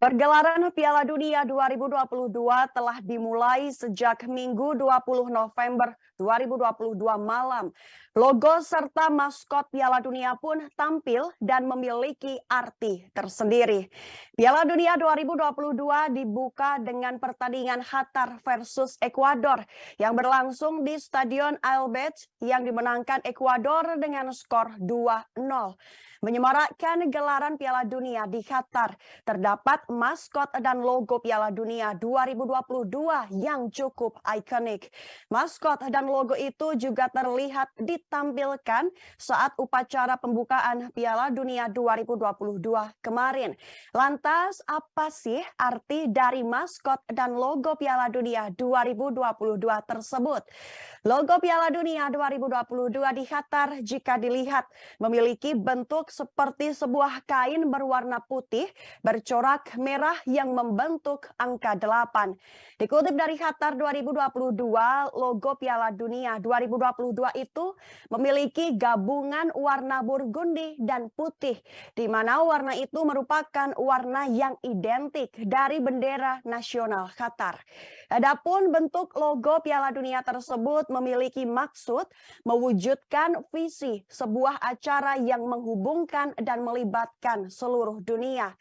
Pergelaran Piala Dunia 2022 telah dimulai sejak Minggu 20 November 2022 malam. Logo serta maskot Piala Dunia pun tampil dan memiliki arti tersendiri. Piala Dunia 2022 dibuka dengan pertandingan Qatar versus Ekuador yang berlangsung di Stadion Albert yang dimenangkan Ekuador dengan skor 2-0. Menyemarakkan gelaran Piala Dunia di Qatar, terdapat maskot dan logo Piala Dunia 2022 yang cukup ikonik. Maskot dan logo itu juga terlihat ditampilkan saat upacara pembukaan Piala Dunia 2022 kemarin. Lantas, apa sih arti dari maskot dan logo Piala Dunia 2022 tersebut? Logo Piala Dunia 2022 di Qatar jika dilihat memiliki bentuk seperti sebuah kain berwarna putih bercorak merah yang membentuk angka 8. Dikutip dari Qatar 2022, logo Piala Dunia 2022 itu memiliki gabungan warna burgundi dan putih, di mana warna itu merupakan warna yang identik dari bendera nasional Qatar. Adapun bentuk logo Piala Dunia tersebut memiliki maksud mewujudkan visi sebuah acara yang menghubungkan dan melibatkan seluruh dunia.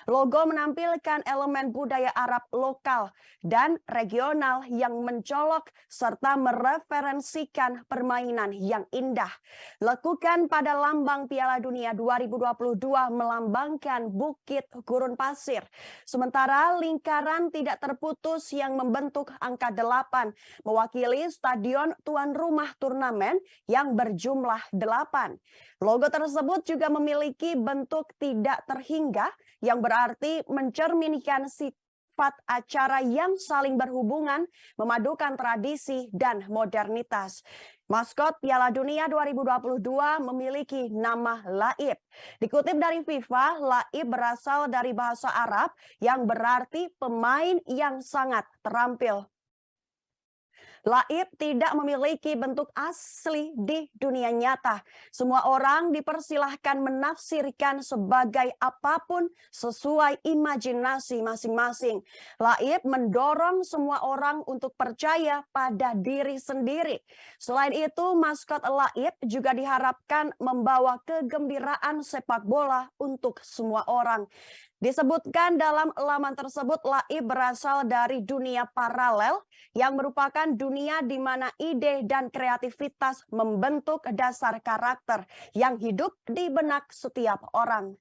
Logo menampilkan elemen budaya Arab lokal dan regional yang mencolok serta mereferensikan permainan yang indah. Lekukan pada lambang Piala Dunia 2022 melambangkan bukit gurun pasir. Sementara lingkaran tidak terputus yang membentuk angka 8 mewakili stadion tuan rumah turnamen yang berjumlah 8. Logo tersebut juga memiliki bentuk tidak terhingga yang berarti mencerminkan sifat acara yang saling berhubungan, memadukan tradisi dan modernitas. Maskot Piala Dunia 2022 memiliki nama Laib. Dikutip dari FIFA, Laib berasal dari bahasa Arab yang berarti pemain yang sangat terampil. Laib tidak memiliki bentuk asli di dunia nyata. Semua orang dipersilahkan menafsirkan sebagai apapun sesuai imajinasi masing-masing. Laib mendorong semua orang untuk percaya pada diri sendiri. Selain itu, maskot Laib juga diharapkan membawa kegembiraan sepak bola untuk semua orang. Disebutkan dalam laman tersebut, Laib berasal dari dunia paralel yang merupakan dunia di mana ide dan kreativitas membentuk dasar karakter yang hidup di benak setiap orang.